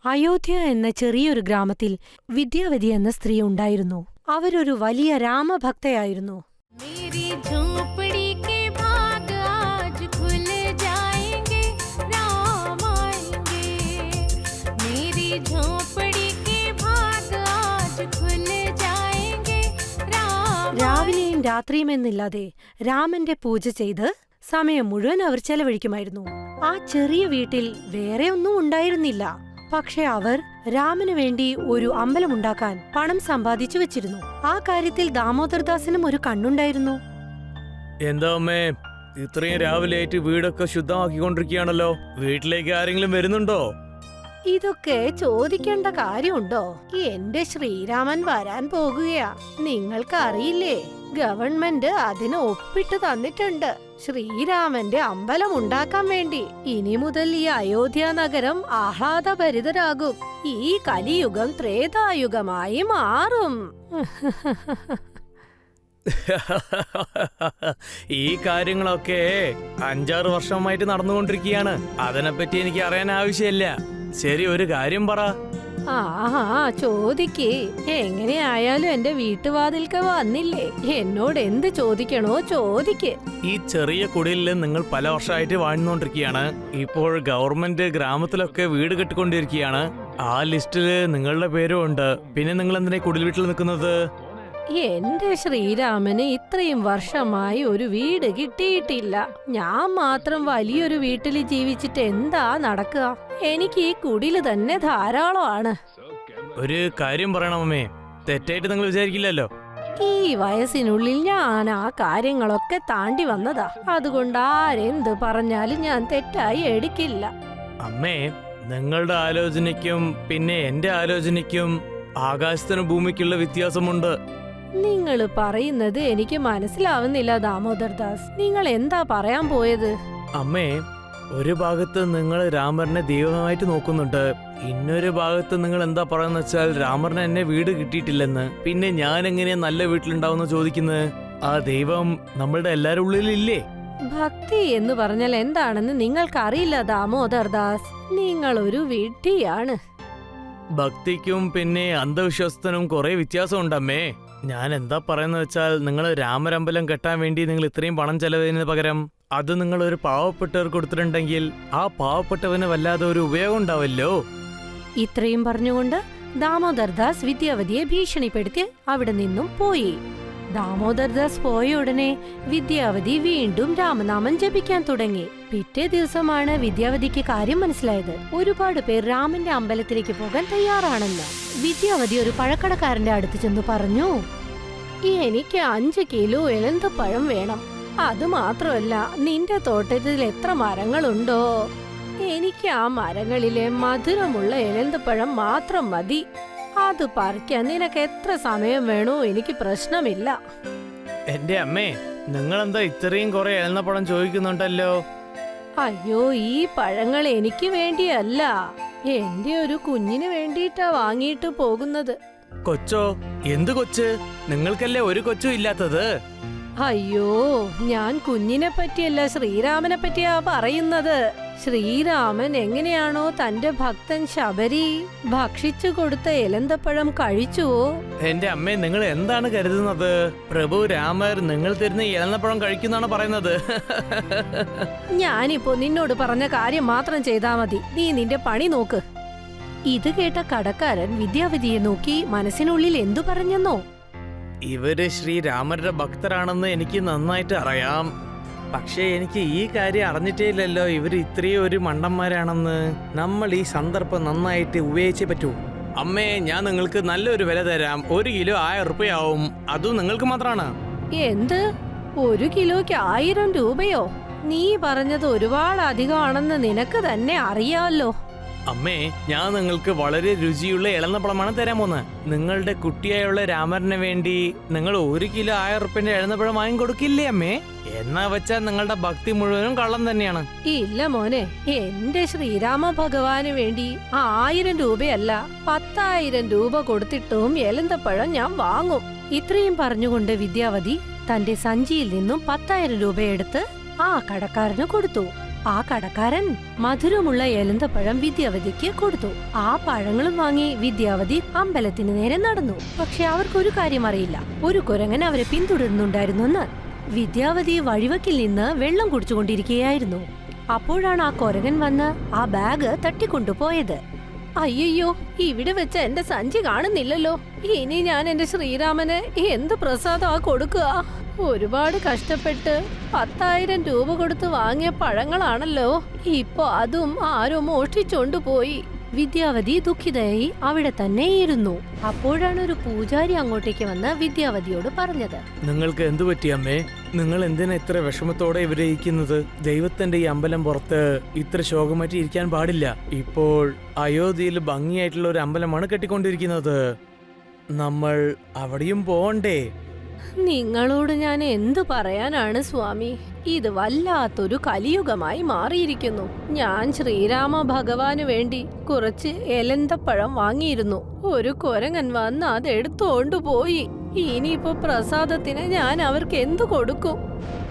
അയോധ്യ എന്ന ചെറിയൊരു ഗ്രാമത്തിൽ വിദ്യാവതി എന്ന സ്ത്രീ ഉണ്ടായിരുന്നു. അവരൊരു വലിയ രാമഭക്തയായിരുന്നു. രാവിലെയും രാത്രിയുമെന്നില്ലാതെ രാമന്റെ പൂജ ചെയ്ത് സമയം മുഴുവൻ അവർ ചെലവഴിക്കുമായിരുന്നു. ആ ചെറിയ വീട്ടിൽ വേറെ ഒന്നും ഉണ്ടായിരുന്നില്ല. പക്ഷെ അവർ രാമന് വേണ്ടി ഒരു അമ്പലമുണ്ടാക്കാൻ പണം സമ്പാദിച്ചു വെച്ചിരുന്നു. ആ കാര്യത്തിൽ ദാമോദർദാസിനും ഒരു കണ്ണുണ്ടായിരുന്നു. എന്താ അമ്മേ, ഇത്രയും രാവിലെയായിട്ട് വീടൊക്കെ ശുദ്ധമാക്കിക്കൊണ്ടിരിക്കുകയാണല്ലോ. വീട്ടിലേക്ക് ആരെങ്കിലും വരുന്നുണ്ടോ? ഇതൊക്കെ ചോദിക്കേണ്ട കാര്യമുണ്ടോ? എന്റെ ശ്രീരാമൻ വരാൻ പോകുകയാ. നിങ്ങൾക്കറിയില്ലേ, ഗവൺമെന്റ് അതിന് ഒപ്പിട്ട് തന്നിട്ടുണ്ട്. ശ്രീരാമന്റെ അമ്പലം ഉണ്ടാക്കാൻ വേണ്ടി. ഇനി മുതൽ ഈ അയോധ്യ നഗരം ആഹ്ലാദഭരിതരാകും. ഈ കലിയുഗം ത്രേതായുഗമായി മാറും. ഈ കാര്യങ്ങളൊക്കെ 5-6 വർഷമായിട്ട് നടന്നുകൊണ്ടിരിക്കുകയാണ്. അതിനെപ്പറ്റി എനിക്ക് അറിയാൻ ആവശ്യമില്ല. ശരി, ഒരു കാര്യം പറ. ചോദിക്കേ. എങ്ങനെയായാലും എന്റെ വീട്ടുവാതിൽക്ക് വന്നില്ലേ, എന്നോട് എന്ത് ചോദിക്കണോ ചോദിക്ക്. ഈ ചെറിയ കുടിലിൽ നിങ്ങൾ പല വർഷമായിട്ട് വാഴുന്നോണ്ടിരിക്കുകയാണ്. ഇപ്പോൾ ഗവൺമെന്റ് ഗ്രാമത്തിലൊക്കെ വീട് കെട്ടിക്കൊണ്ടിരിക്കുകയാണ്. ആ ലിസ്റ്റില് നിങ്ങളുടെ പേരും ഉണ്ട്. പിന്നെ നിങ്ങൾ എന്തിനാ കുടിൽ വീട്ടിൽ നിൽക്കുന്നത്? എന്റെ ശ്രീരാമന് ഇത്രയും വർഷമായി ഒരു വീട് കിട്ടിയിട്ടില്ല. ഞാൻ മാത്രം വലിയൊരു വീട്ടിൽ ജീവിച്ചിട്ട് എന്താ നടക്കുക? എനിക്ക് ഈ കുടില് തന്നെ ധാരാളമാണ്. ഒരു കാര്യം പറയണമേ, തെറ്റായിട്ട് നിങ്ങൾ വിചാരിക്കില്ലല്ലോ. ഈ വയസ്സിനുള്ളിൽ ഞാൻ ആ കാര്യങ്ങളൊക്കെ താണ്ടി വന്നതാ. അതുകൊണ്ട് ആരെന്ത് പറഞ്ഞാലും ഞാൻ തെറ്റായി എടുക്കില്ല. അമ്മേ, നിങ്ങളുടെ ആലോചനയ്ക്കും പിന്നെ എന്റെ ആലോചനയ്ക്കും ആകാശത്തിനും ഭൂമിക്കുള്ള വ്യത്യാസമുണ്ട്. നിങ്ങൾ പറയുന്നത് എനിക്ക് മനസ്സിലാവുന്നില്ല ദാമോദർദാസ്. നിങ്ങൾ എന്താ പറയാൻ പോയത്? അമ്മേ, ഒരു ഭാഗത്ത് നിങ്ങൾ രാമറിനെ ദൈവമായിട്ട് നോക്കുന്നുണ്ട്. ഇന്നൊരു ഭാഗത്ത് നിങ്ങൾ എന്താ പറയുന്ന വെച്ചാൽ രാമറിന് എന്നെ വീട് കിട്ടിയിട്ടില്ലെന്ന്. പിന്നെ ഞാൻ എങ്ങനെയാ നല്ല വീട്ടിലുണ്ടാവുന്ന ചോദിക്കുന്നത്? ആ ദൈവം നമ്മളുടെ എല്ലാവരുടെ ഉള്ളിലില്ലേ? ഭക്തി എന്ന് പറഞ്ഞാൽ എന്താണെന്ന് നിങ്ങൾക്കറിയില്ല ദാമോദർദാസ്. നിങ്ങൾ ഒരു വിഡ്ഢിയാണ്. ഭക്തിക്കും പിന്നെ അന്ധവിശ്വാസത്തിനും കുറെ വ്യത്യാസമുണ്ടമ്മേ. ഞാൻ എന്താ പറയുന്ന വെച്ചാൽ, നിങ്ങൾ രാമരമ്പലം കെട്ടാൻ വേണ്ടി നിങ്ങൾ ഇത്രയും പണം ചെലവതിന് പകരം അത് നിങ്ങൾ ഒരു പാവപ്പെട്ടവർക്ക് കൊടുത്തിട്ടുണ്ടെങ്കിൽ ആ പാവപ്പെട്ടവന് വല്ലാതെ ഒരു ഉപയോഗം ഉണ്ടാവല്ലോ. ഇത്രയും പറഞ്ഞുകൊണ്ട് ദാമോദർദാസ് വിദ്യാവതിയെ ഭീഷണിപ്പെടുത്തി അവിടെ നിന്നും പോയി. ദാമോദർദാസ് പോയ ഉടനെ വിദ്യാവതി വീണ്ടും രാമനാമം ജപിക്കാൻ തുടങ്ങി. പിറ്റേ ദിവസമാണ് വിദ്യാവതിക്ക് കാര്യം മനസ്സിലായത്. ഒരുപാട് പേർ രാമന്റെ അമ്പലത്തിലേക്ക് പോകാൻ തയ്യാറാണെന്ന്. വിദ്യാവതി ഒരു പഴക്കടക്കാരന്റെ അടുത്ത് ചെന്ന് പറഞ്ഞു, എനിക്ക് 5 കിലോ എലന്തപ്പഴം വേണം. അത് മാത്രമല്ല, നിന്റെ തോട്ടത്തിൽ എത്ര മരങ്ങളുണ്ടോ? എനിക്ക് ആ മരങ്ങളിലെ മധുരമുള്ള എലന്തപ്പഴം മാത്രം മതി. അത് പറിക്കാൻ നിനക്ക് എത്ര സമയം വേണോ എനിക്ക് പ്രശ്നമില്ല. എന്റെ അമ്മേ, നിങ്ങളെന്താ ഇത്രയും കുറെ എലന്തപ്പഴം ചോദിക്കുന്നുണ്ടല്ലോ? അയ്യോ, ഈ പഴങ്ങൾ എനിക്ക് വേണ്ടിയല്ല, എന്റെ ഒരു കുഞ്ഞിന് വേണ്ടിയിട്ടാ വാങ്ങിയിട്ട് പോകുന്നത്. കൊച്ചോ? എന്ത് കൊച്ച്? നിങ്ങൾക്കല്ലേ ഒരു കൊച്ചും ഇല്ലാത്തത്? അയ്യോ, ഞാൻ കുഞ്ഞിനെ പറ്റിയല്ല, ശ്രീരാമനെ പറ്റിയാ പറയുന്നത്. ശ്രീരാമൻ എങ്ങനെയാണോ തന്റെ ഭക്തൻ ശബരി ഭക്ഷിച്ചു കൊടുത്ത എലന്തപ്പഴം കഴിച്ചുവോ? എന്റെ അമ്മേ, നിങ്ങൾ എന്താണ് കരുതുന്നത്? പ്രഭു രാമർ നിങ്ങൾ തരുന്ന എലന്തപ്പഴം കഴിക്കുന്നാണ് പറയുന്നത്? ഞാനിപ്പോ നിന്നോട് പറഞ്ഞ കാര്യം മാത്രം ചെയ്താ മതി. നീ നിന്റെ പണി നോക്ക്. ഇത് കേട്ട കടക്കാരൻ വിദ്യാവതിയെ നോക്കി മനസ്സിനുള്ളിൽ എന്തു പറഞ്ഞെന്നോ? ഇവര് ശ്രീരാമരുടെ ഭക്തരാണെന്ന് എനിക്ക് നന്നായിട്ട് അറിയാം. പക്ഷേ എനിക്ക് ഈ കാര്യം അറിഞ്ഞിട്ടേ ഇല്ലല്ലോ ഇവർ ഇത്രയും ഒരു മണ്ടന്മാരാണെന്ന്. നമ്മൾ ഈ സന്ദർഭം നന്നായിട്ട് ഉപയോഗിച്ചേ പറ്റൂ. അമ്മേ, ഞാൻ നിങ്ങൾക്ക് നല്ലൊരു വില തരാം. 1 കിലോ 1000 രൂപയാവും. അതും നിങ്ങൾക്ക് മാത്രമാണ്. എന്ത്? 1 കിലോയ്ക്ക് 1000 രൂപയോ? നീ പറഞ്ഞത് ഒരുപാട് അധികമാണെന്ന് നിനക്ക് തന്നെ അറിയാമല്ലോ. അമ്മേ, ഞാൻ നിങ്ങൾക്ക് വളരെ രുചിയുള്ള എളന്നപ്പഴമാണ് തരാൻ പോകുന്നത്. നിങ്ങളുടെ കുട്ടിയായുള്ള രാമറിന് വേണ്ടി നിങ്ങൾ 1 കിലോ 1000 രൂപന്റെ എളന്നപ്പഴം വാങ്ങിക്കൊടുക്കില്ലേ അമ്മേ? എന്നാ വെച്ചാൽ നിങ്ങളുടെ ഭക്തി മുഴുവനും കള്ളം തന്നെയാണ്. ഇല്ല മോനെ, എന്റെ ശ്രീരാമ ഭഗവാന് വേണ്ടി 1000 രൂപയല്ല 10,000 രൂപ കൊടുത്തിട്ടും എലന്തപ്പഴം ഞാൻ വാങ്ങും. ഇത്രയും പറഞ്ഞുകൊണ്ട് വിദ്യാവതി തന്റെ സഞ്ചിയിൽ നിന്നും 10,000 രൂപയെടുത്ത് ആ കടക്കാരന് കൊടുത്തു. ആ കടക്കാരൻ മധുരമുള്ള എലന്തപ്പഴം വിദ്യാവതിക്ക് കൊടുത്തു. ആ പഴങ്ങളും വാങ്ങി വിദ്യാവതി അമ്പലത്തിന് നേരെ നടന്നു. പക്ഷെ അവർക്കൊരു കാര്യം അറിയില്ല, ഒരു കുരങ്ങൻ അവരെ പിന്തുടരുന്നുണ്ടായിരുന്നെന്ന്. വിദ്യാവതി വഴിവക്കിൽ നിന്ന് വെള്ളം കുടിച്ചുകൊണ്ടിരിക്കുകയായിരുന്നു. അപ്പോഴാണ് ആ കുരങ്ങൻ വന്ന് ആ ബാഗ് തട്ടിക്കൊണ്ടുപോയത്. അയ്യോ, ഇവിടെ വെച്ച എന്റെ സഞ്ചി കാണുന്നില്ലല്ലോ. ഇനി ഞാൻ എന്റെ ശ്രീരാമന് എന്ത് പ്രസാദമാ കൊടുക്കുക? ഒരുപാട് കഷ്ടപ്പെട്ട് 10,000 രൂപ കൊടുത്ത് വാങ്ങിയ പഴങ്ങളാണല്ലോ, ഇപ്പൊ അതും ആരോ മോഷ്ടിച്ചോണ്ടുപോയി. വിദ്യാവതി ദുഃഖിതയായി അവിടെ തന്നെ ഇരുന്നു. അപ്പോഴാണ് ഒരു പൂജാരി അങ്ങോട്ടേക്ക് വന്ന് വിദ്യാവതിയോട് പറഞ്ഞത്, നിങ്ങൾക്ക് എന്തു പറ്റി അമ്മേ? നിങ്ങൾ എന്തിനാ ഇത്ര വിഷമത്തോടെ ഇവിടെ ഇരിക്കുന്നത്? ദൈവത്തിന്റെ ഈ അമ്പലം പുറത്ത് ഇത്ര ശോകമാറ്റി ഇരിക്കാൻ പാടില്ല. ഇപ്പോൾ അയോധ്യയിൽ ഭംഗിയായിട്ടുള്ള ഒരു അമ്പലമാണ് കെട്ടിക്കൊണ്ടിരിക്കുന്നത്. നമ്മൾ അവിടെയും പോണ്ടേ? നിങ്ങളോട് ഞാൻ എന്തു പറയാനാണ് സ്വാമി? ഇത് വല്ലാത്തൊരു കലിയുഗമായി മാറിയിരിക്കുന്നു. ഞാൻ ശ്രീരാമ ഭഗവാന് വേണ്ടി കുറച്ച് എലന്തപ്പഴം വാങ്ങിയിരുന്നു. ഒരു കുരങ്ങൻ വന്ന് അത് എടുത്തോണ്ടുപോയി. ഇനിയിപ്പോ പ്രസാദത്തിന് ഞാൻ അവർക്ക് എന്തു കൊടുക്കും?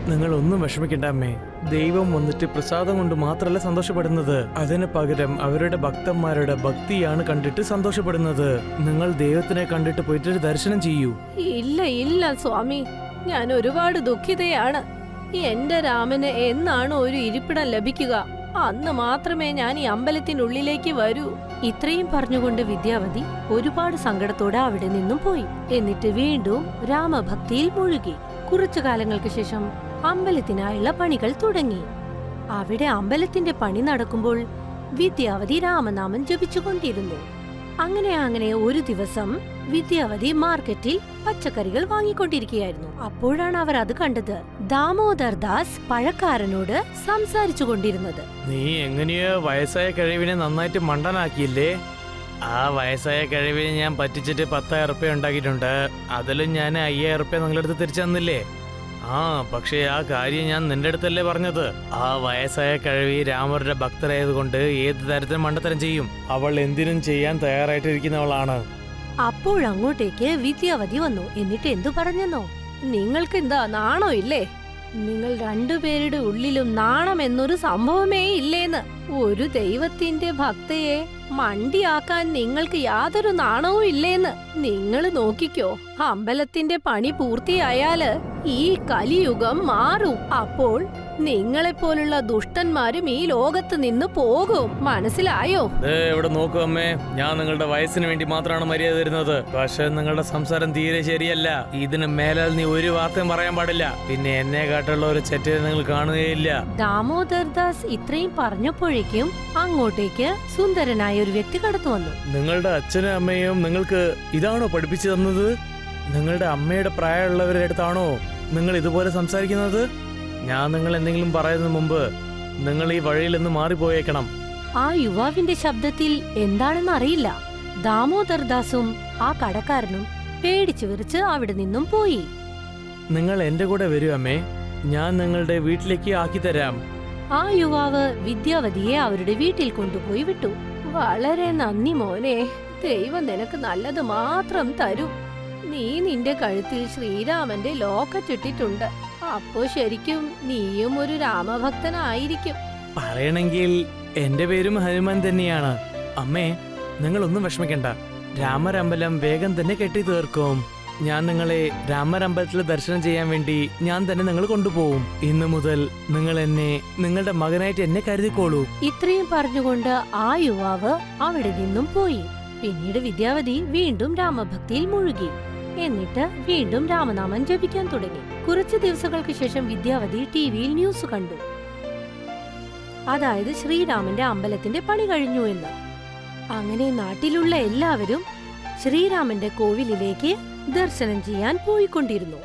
നിങ്ങൾ ഒന്നും വിഷമിക്കണ്ട അമ്മേ. ദൈവം വന്നിട്ട് പ്രസാദം കൊണ്ട് മാത്രമല്ല സന്തോഷപ്പെടുന്നത്, അതിന് പകരം അവരുടെ ഭക്തന്മാരുടെ ഭക്തിയാണ് കണ്ടിട്ട് സന്തോഷപ്പെടുന്നത്. നിങ്ങൾ ദൈവത്തിനെ കണ്ടിട്ട് പോയിട്ട് ദർശനം ചെയ്യൂ. ഇല്ല സ്വാമി, ഞാൻ ഒരുപാട് ദുഃഖിതയാണ്. എന്റെ രാമന് എന്നാണ് ഒരു ഇരിപ്പിടം ലഭിക്കുക? അന്ന് മാത്രമേ ഞാൻ ഈ അമ്പലത്തിനുള്ളിലേക്ക് വരൂ. ഇത്രയും പറഞ്ഞുകൊണ്ട് വിദ്യാവതി ഒരുപാട് സങ്കടത്തോടെ അവിടെ നിന്നും പോയി. എന്നിട്ട് വീണ്ടും രാമഭക്തിയിൽ മുഴുകി. കുറച്ചു കാലങ്ങൾക്ക് ശേഷം അമ്പലത്തിനായുള്ള പണികൾ തുടങ്ങി. അവിടെ അമ്പലത്തിന്റെ പണി നടക്കുമ്പോൾ വിദ്യാവതി രാമനാമം ജപിച്ചുകൊണ്ടിരുന്നു. അങ്ങനെ ഒരു ദിവസം വിദ്യാവതി മാർക്കറ്റിൽ പച്ചക്കറികൾ വാങ്ങിക്കൊണ്ടിരിക്കുകയായിരുന്നു. അപ്പോഴാണ് അവർ അത് കണ്ടത്. ദാമോദർ ദാസ് പഴക്കാരനോട് സംസാരിച്ചു കൊണ്ടിരുന്നത്. നീ എങ്ങനെയോ വയസ്സായ കഴിവിനെ നന്നായിട്ട് മണ്ടനാക്കിയില്ലേ? ആ വയസ്സായ കഴിവിനെ ഞാൻ പറ്റിച്ചിട്ട് 10,000 റുപ്യ ഉണ്ടാക്കിയിട്ടുണ്ട്. അതിലും ഞാൻ 5,000 റുപ്യ നിങ്ങളുടെ അടുത്ത് തിരിച്ചു തന്നില്ലേ? പക്ഷേ ആ കാര്യം ഞാൻ നിന്റെ അടുത്തല്ലേ പറഞ്ഞത്. ആ വയസ്സായ കഴിവി രാമരുടെ ഭക്തരായതുകൊണ്ട് ഏത് തരത്തിലും മണ്ടത്തരം ചെയ്യും. അവൾ എന്തിനും ചെയ്യാൻ തയ്യാറായിട്ടിരിക്കുന്നവളാണ്. അപ്പോഴങ്ങോട്ടേക്ക് വിദ്യാവതി വന്നു. എന്നിട്ട് എന്തു പറഞ്ഞെന്നോ? നിങ്ങൾക്ക് എന്താ നാണോ ഇല്ലേ? നിങ്ങൾ രണ്ടുപേരുടെ ഉള്ളിലും നാണം എന്നൊരു സംഭവമേ ഇല്ലേന്ന്. ഒരു ദൈവത്തിന്റെ ഭക്തയെ മണ്ടിയാക്കാൻ നിങ്ങൾക്ക് യാതൊരു നാണവും ഇല്ലേന്ന്. നിങ്ങൾ നോക്കിക്കോ, അമ്പലത്തിന്റെ പണി പൂർത്തിയായാല് ഈ കലിയുഗം മാറും. അപ്പോൾ നിങ്ങളെപ്പോലുള്ള ദുഷ്ടന്മാരും ഈ ലോകത്ത് നിന്ന് പോകും. മനസ്സിലായോ? ഇവിടെ നോക്കൂ അമ്മേ, ഞാൻ നിങ്ങളുടെ വയസ്സിന് വേണ്ടി മാത്രമാണ് മര്യാദ തരുന്നത്. പക്ഷെ നിങ്ങളുടെ സംസാരം തീരെ ശരിയല്ല. ഇതിന് മേലാൽ നീ ഒരു വാർത്തയും പറയാൻ പാടില്ല. പിന്നെ എന്നെ കാട്ടുള്ള ഒരു ചെറ്റിനെ നിങ്ങൾ കാണുകയില്ല. ദാമോദർ ദാസ് ഇത്രയും പറഞ്ഞപ്പോഴേക്കും അങ്ങോട്ടേക്ക് സുന്ദരനായ ഒരു വ്യക്തി കടന്നു വന്നു. നിങ്ങളുടെ അച്ഛനും അമ്മയും നിങ്ങൾക്ക് ഇതാണോ പഠിപ്പിച്ചു തന്നത്? നിങ്ങളുടെ അമ്മയുടെ പ്രായമുള്ളവരുടെ അടുത്താണോ നിങ്ങൾ ഇതുപോലെ സംസാരിക്കുന്നത്? ഞാൻ നിങ്ങൾ എന്തെങ്കിലും പറയുന്നതിന് മുമ്പ് നിങ്ങൾ ഈ വഴിയിൽ നിന്ന് മാറിപ്പോയേക്കണം. ആ യുവാവിന്റെ ശബ്ദത്തിൽ എന്താണെന്ന് അറിയില്ല. ദാമോദർ ദാസും ആ കടക്കാരനും പേടിച്ചു വിറച്ച് അവിടെ നിന്നും പോയി. നിങ്ങൾ എന്റെ കൂടെ വരൂ അമ്മേ, ഞാൻ നിങ്ങളുടെ വീട്ടിലേക്ക് ആക്കി തരാം. ആ യുവാവ് വിദ്യാവതിയെ അവരുടെ വീട്ടിൽ കൊണ്ടുപോയി വിട്ടു. വളരെ നന്ദി മോനെ, ദൈവം നിനക്ക് നല്ലത് മാത്രം തരും. നീ നിന്റെ കഴുത്തിൽ ശ്രീരാമന്റെ ലോക്കറ്റ് ഇട്ടിട്ടുണ്ട്. അപ്പോ ശരിക്കും നീയും ഒരു രാമഭക്തനായിരിക്കും. പറയണെങ്കിൽ എന്റെ പേരും ഹനുമാൻ തന്നെയാണ്. അമ്മേ, നിങ്ങളൊന്നും വിഷമിക്കണ്ട. രാമരമ്പലം വേഗം തന്നെ കെട്ടി തീർക്കും. ഞാൻ നിങ്ങളെ രാമരമ്പലത്തിൽ ദർശനം ചെയ്യാൻ വേണ്ടി ഞാൻ തന്നെ നിങ്ങൾ കൊണ്ടുപോകും. ഇന്നു മുതൽ നിങ്ങൾ എന്നെ നിങ്ങളുടെ മകനായിട്ട് എന്നെ കരുതിക്കോളൂ. ഇത്രയും പറഞ്ഞുകൊണ്ട് ആ യുവാവ് അവിടെ നിന്നും പോയി. പിന്നീട് വിദ്യാവതി വീണ്ടും രാമഭക്തിയിൽ മുഴുകി. എന്നിട്ട് വീണ്ടും രാമനാമം ജപിക്കാൻ തുടങ്ങി. കുറച്ചു ദിവസങ്ങൾക്ക് ശേഷം വിദ്യാവതി ടിവിയിൽ ന്യൂസ് കണ്ടു. അതായത് ശ്രീരാമന്റെ അമ്പലത്തിന്റെ പണി കഴിഞ്ഞു എന്ന്. അങ്ങനെ നാട്ടിലുള്ള എല്ലാവരും ശ്രീരാമന്റെ കോവിലിലേക്ക് ദർശനം ചെയ്യാൻ പോയിക്കൊണ്ടിരുന്നു.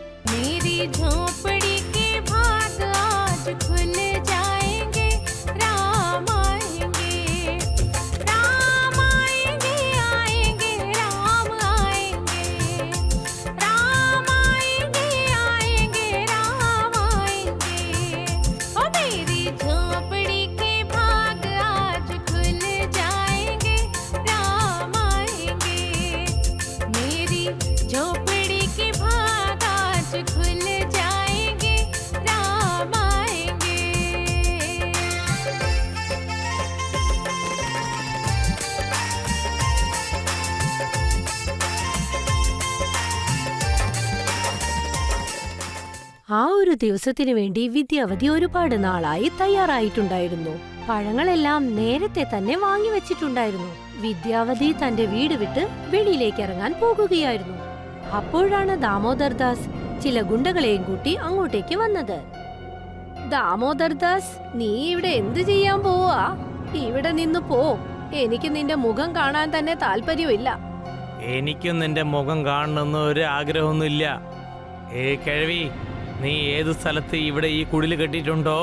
झोपड़ी के भाग आज खुल जा ദിവസത്തിനു വേണ്ടി വിദ്യാവതി ഒരുപാട് നാളായി തയ്യാറായിട്ടുണ്ടായിരുന്നു. പഴങ്ങളെല്ലാം നേരത്തെ തന്നെ വാങ്ങി വെച്ചിട്ടുണ്ടായിരുന്നു. വിദ്യാവതി തന്റെ വീട് വിട്ട് വെളിയിലേക്ക് ഇറങ്ങാൻ പോകുകയായിരുന്നു. അപ്പോഴാണ് ദാമോദർദാസ് ചില ഗുണ്ടകളെയും കൂട്ടി അങ്ങോട്ടേക്ക് വന്നത്. ദാമോദർദാസ്, നീ ഇവിടെ എന്ത് ചെയ്യാൻ പോവാ? ഇവിടെ നിന്ന് പോ. എനിക്ക് നിന്റെ മുഖം കാണാൻ തന്നെ താല്പര്യമില്ല. എനിക്കും നിന്റെ മുഖം കാണണമെന്ന് ഒരു ആഗ്രഹമൊന്നുമില്ല. കിഴവി, നീ ഏത് സ്ഥലത്ത് ഇവിടെ ഈ കുടില് കെട്ടിയിട്ടുണ്ടോ?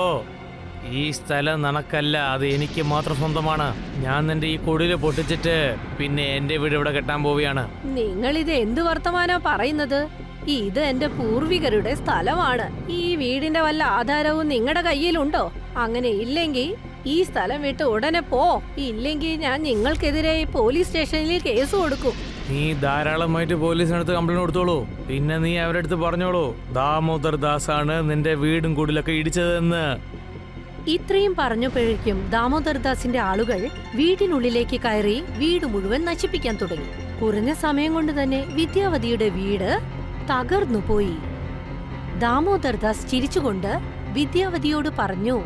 ഈ സ്ഥലം നിനക്കല്ല, അത് എനിക്ക് മാത്രം സ്വന്തമാണ്. ഞാൻ നിന്റെ ഈ കുടില് പൊട്ടിച്ചിട്ട് പിന്നെ എന്റെ വീട് ഇവിടെ കെട്ടാൻ പോവുകയാണ്. നിങ്ങളിത് എന്ത് വർത്തമാനാ പറയുന്നത്? ഇത് എന്റെ പൂർവികരുടെ സ്ഥലമാണ്. ഈ വീടിന്റെ വല്ല ആധാരവും നിങ്ങളുടെ കയ്യിലുണ്ടോ? അങ്ങനെ ഇല്ലെങ്കിൽ ഈ സ്ഥലം വിട്ട് ഉടനെ പോ. ഇല്ലെങ്കിൽ ഞാൻ നിങ്ങൾക്കെതിരെ പോലീസ് സ്റ്റേഷനിൽ കേസ് കൊടുക്കും. നീ ധാരാളമായിട്ട് പോലീസിനടുത്ത് കംപ്ലൈന്റ് കൊടുത്തോളൂ. പിന്നെ നീ അവരുടെ അടുത്ത് പറഞ്ഞോളൂ, ദാമോദർ ദാസ് ആണ് നിന്റെ വീടും കുടിലൊക്കെ ഇടിച്ചതെന്ന്. ഇത്രയും പറഞ്ഞപ്പോഴേക്കും ദാമോദർദാസിന്റെ ആളുകൾ വീടിനുള്ളിലേക്ക് കയറി വീട് മുഴുവൻ നശിപ്പിക്കാൻ തുടങ്ങി. കുറഞ്ഞ സമയം കൊണ്ട് തന്നെ വിദ്യാവതിയുടെ വീട് തകർന്നുപോയി. ദാമോദർദാസ് ചിരിച്ചുകൊണ്ട് വിദ്യാവതിയോട് പറഞ്ഞു,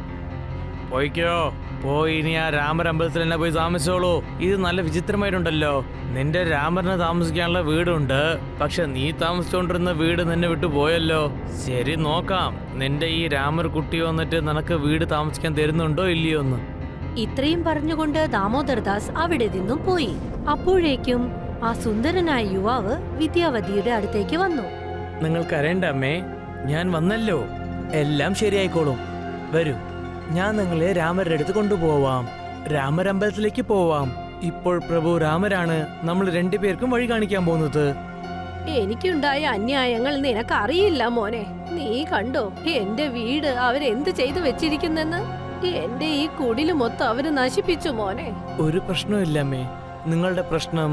പോയിക്കോ, പോയി ഇനി ആ രാമരമ്പലത്തിൽ തന്നെ പോയി താമസിച്ചോളൂ. ഇത് നല്ല വിചിത്രമായിട്ടുണ്ടല്ലോ. നിന്റെ രാമറിന് താമസിക്കാനുള്ള വീടുണ്ട്, പക്ഷെ നീ താമസിച്ചോണ്ടിരുന്ന വീട് നിന്നെ വിട്ടു പോയല്ലോ. ശരി, നോക്കാം നിന്റെ ഈ രാമർ കുട്ടി വന്നിട്ട് നിനക്ക് വീട് താമസിക്കാൻ തരുന്നുണ്ടോ ഇല്ലയോ എന്ന്. ഇത്രയും പറഞ്ഞുകൊണ്ട് ദാമോദർദാസ് അവിടെ നിന്നും പോയി. അപ്പോഴേക്കും ആ സുന്ദരനായ യുവാവ് വിദ്യാവതിയുടെ അടുത്തേക്ക് വന്നു. നിങ്ങൾ കരയണ്ട അമ്മേ, ഞാൻ വന്നല്ലോ. എല്ലാം ശരിയായിക്കോളും. വരൂ, ഞാൻ നിങ്ങളെ രാമരുടെ അടുത്ത് കൊണ്ടുപോവാം. രാമരമ്പലത്തിലേക്ക് പോവാം. ഇപ്പോൾ പ്രഭു രാമരാണ് നമ്മൾ രണ്ടുപേർക്കും വഴി കാണിക്കാൻ പോകുന്നത്. എനിക്കുണ്ടായ അന്യായങ്ങൾ നിനക്കറിയില്ല മോനെ. നീ കണ്ടോ എന്റെ വീട് അവരെന്ത് ചെയ്തു വെച്ചിരിക്കുന്നെന്ന്? എന്റെ ഈ കുടില് മൊത്തം അവര് നശിപ്പിച്ചു മോനെ. ഒരു പ്രശ്നമില്ല അമ്മേ, നിങ്ങളുടെ പ്രശ്നം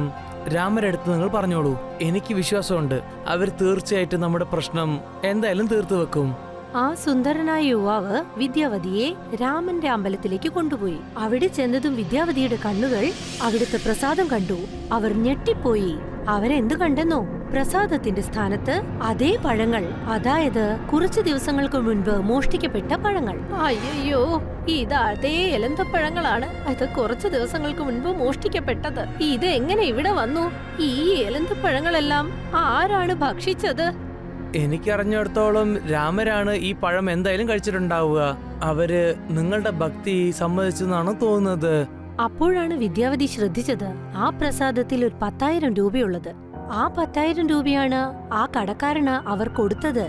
രാമരടുത്ത് നിങ്ങൾ പറഞ്ഞോളൂ. എനിക്ക് വിശ്വാസമുണ്ട്, അവർ തീർച്ചയായിട്ടും നമ്മുടെ പ്രശ്നം എന്തായാലും തീർത്തു വെക്കും. ആ സുന്ദരനായ യുവാവ് വിദ്യാവതിയെ രാമന്റെ അമ്പലത്തിലേക്ക് കൊണ്ടുപോയി. അവിടെ ചെന്നതും വിദ്യാവതിയുടെ കണ്ണുകൾ അവിടുത്തെ പ്രസാദം കണ്ടു. അവർ ഞെട്ടിപ്പോയി. അവരെന്ത് കണ്ടെന്നോ? പ്രസാദത്തിന്റെ സ്ഥാനത്ത് അതേ പഴങ്ങൾ, അതായത് കുറച്ചു ദിവസങ്ങൾക്ക് മുൻപ് മോഷ്ടിക്കപ്പെട്ട പഴങ്ങൾ. അയ്യോ, ഇത് അതേ എലന്തപ്പഴങ്ങളാണ്. അത് കുറച്ചു ദിവസങ്ങൾക്ക് മുൻപ് മോഷ്ടിക്കപ്പെട്ടത്. ഇത് എങ്ങനെ ഇവിടെ വന്നു? ഈ എലന്തപ്പഴങ്ങളെല്ലാം ആരാണ് ഭക്ഷിച്ചത്? എനിക്കറിഞ്ഞിടത്തോളം രാമരാണ് ഈ പഴം എന്തായാലും കഴിച്ചിട്ടുണ്ടാവുക. അവര് നിങ്ങളുടെ ഭക്തി സമ്മതിച്ചെന്നാണ് തോന്നുന്നത്. അപ്പോഴാണ് വിദ്യാവതി ശ്രദ്ധിച്ചത് ആ പ്രസാദത്തിൽ ഒരു 10,000 രൂപയുള്ളത്. ആ 10,000 രൂപയാണ് ആ കടക്കാരന് അവർ കൊടുത്തത്.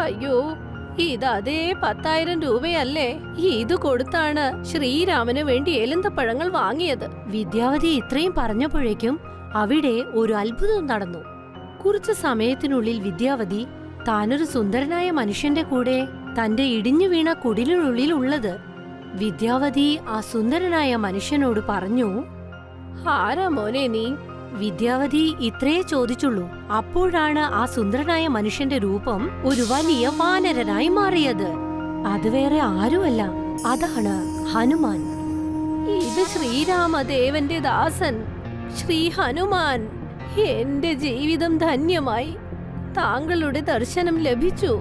അയ്യോ, ഇത് അതേ 10,000 രൂപയല്ലേ? ഇത് കൊടുത്താണ് ശ്രീരാമന് വേണ്ടി എലന്തപ്പഴങ്ങൾ വാങ്ങിയത്. വിദ്യാവതി ഇത്രയും പറഞ്ഞപ്പോഴേക്കും അവിടെ ഒരു അത്ഭുതം നടന്നു. കുറച്ചു സമയത്തിനുള്ളിൽ വിദ്യാവതി താനൊരു സുന്ദരനായ മനുഷ്യന്റെ കൂടെ തന്റെ ഇടിഞ്ഞു വീണ കുടിലിനുള്ളിൽ ഉള്ളത്. വിദ്യാവതി ആ സുന്ദരനായ മനുഷ്യനോട് പറഞ്ഞു, ആരാ മോനെ നീ? വിദ്യാവതി ഇത്രയേ ചോദിച്ചുള്ളൂ. അപ്പോഴാണ് ആ സുന്ദരനായ മനുഷ്യന്റെ രൂപം ഒരു വലിയ വാനരനായി മാറിയത്. അത് വേറെ ആരുമല്ല, അതാണ് ഹനുമാൻ. ഇത് ശ്രീരാമദേവന്റെ ദാസൻ ശ്രീ ഹനുമാൻ. എന്റെ ജീവിതം ധന്യമായി. താങ്കളുടെ ദർശനം ലഭിച്ചു.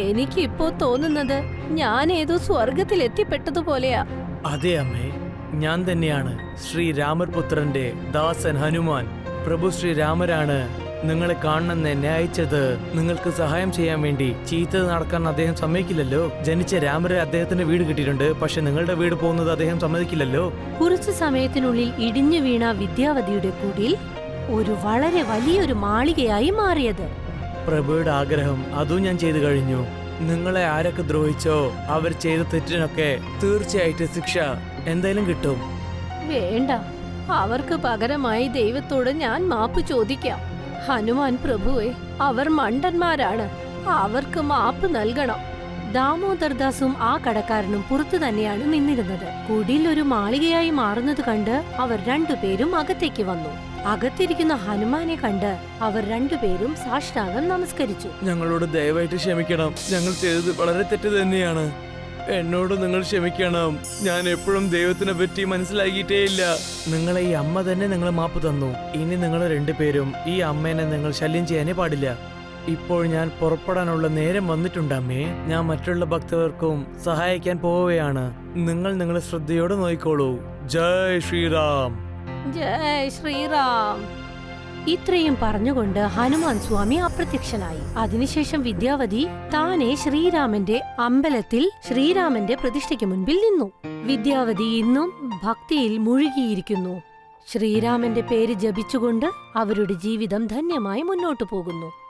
എനിക്കിപ്പോ തോന്നുന്നത് ഞാൻ ഏതോ സ്വർഗത്തിൽ എത്തിപ്പെട്ടതുപോലെയാ. അതെ അമ്മേ, ഞാൻ തന്നെയാണ് ശ്രീരാമർ പുത്രന്റെ ദാസൻ ഹനുമാൻ. പ്രഭു ശ്രീരാമരാണ് നിങ്ങളെ കാണണമെന്ന് എന്നെ അയച്ചത്. നിങ്ങൾക്ക് സഹായം ചെയ്യാൻ വേണ്ടി. ചീത്ത നടക്കാൻ അദ്ദേഹം സമ്മതിക്കില്ലല്ലോ. ജനിച്ച രാമരെ അദ്ദേഹത്തിന്റെ വീട് കിട്ടിയിട്ടുണ്ട്, പക്ഷെ നിങ്ങളുടെ വീട് പോകുന്നത് അദ്ദേഹം സമ്മതിക്കില്ലല്ലോ. കുറച്ചു സമയത്തിനുള്ളിൽ ഇടിഞ്ഞു വീണ വിദ്യാവതിയുടെ കുടിൽ ഒരു വളരെ വലിയൊരു മാളികയായി മാറിയത്. പ്രഭുയുടെ ആഗ്രഹം അതും ഞാൻ ചെയ്തു കഴിഞ്ഞു. നിങ്ങളെ ആരൊക്കെ ദ്രോഹിച്ചോ അവർ ചെയ്ത തെറ്റിനൊക്കെ തീർച്ചയായിട്ടും ശിക്ഷ എന്തായാലും കിട്ടും. വേണ്ട, അവർക്ക് പകരമായി ദൈവത്തോട് ഞാൻ മാപ്പ് ചോദിക്കാം. ഹനുമാൻ പ്രഭുവേ, അവർ മണ്ടന്മാരാണ്. അവർക്ക് മാപ്പ് നൽകണം. ദാമോദർദാസും ആ കടക്കാരനും പുറത്തു തന്നെയാണ് നിന്നിരുന്നത്. കുടിൽ ഒരു മാളികയായി മാറുന്നത് കണ്ട് അവർ രണ്ടുപേരും അകത്തേക്ക് വന്നു. അകത്തിരിക്കുന്ന ഹനുമാനെ കണ്ട് അവർ രണ്ടുപേരും സാഷ്ടാംഗം നമസ്കരിച്ചു. ഞങ്ങളോട് ദയവായിട്ട് ക്ഷമിക്കണം. ഞങ്ങൾ ചെയ്തത് വളരെ തെറ്റ് തന്നെയാണ്. എന്നോട് നിങ്ങൾ ക്ഷമിക്കണം. ഞാൻ എപ്പോഴും ദൈവത്തിനെ പറ്റി മനസ്സിലാക്കിയിട്ടേയില്ല. നിങ്ങളെ ഈ അമ്മ തന്നെ നിങ്ങളെ മാപ്പ് തന്നു. ഇനി നിങ്ങൾ രണ്ടുപേരും ഈ അമ്മേനെ നിങ്ങൾ ശല്യം ചെയ്യാനേ പാടില്ല. ഇപ്പോൾ ഞാൻ പുറപ്പെടാനുള്ള നേരം വന്നിട്ടുണ്ട് അമ്മേ. ഞാൻ മറ്റുള്ള ഭക്തർക്കും സഹായിക്കാൻ പോവുകയാണ്. നിങ്ങൾ നിങ്ങളെ ശ്രദ്ധയോടെ നോക്കിക്കോളൂ. ജയ് ശ്രീറാം. ജയ് ശ്രീറാം. ഇത്രയും പറഞ്ഞുകൊണ്ട് ഹനുമാൻ സ്വാമി അപ്രത്യക്ഷനായി. അതിനുശേഷം വിദ്യാവതി താനെ ശ്രീരാമന്റെ അമ്പലത്തിൽ ശ്രീരാമന്റെ പ്രതിഷ്ഠയ്ക്ക് മുൻപിൽ നിന്നു. വിദ്യാവതി ഇന്നും ഭക്തിയിൽ മുഴുകിയിരിക്കുന്നു. ശ്രീരാമന്റെ പേര് ജപിച്ചുകൊണ്ട് അവരുടെ ജീവിതം ധന്യമായി മുന്നോട്ടു പോകുന്നു.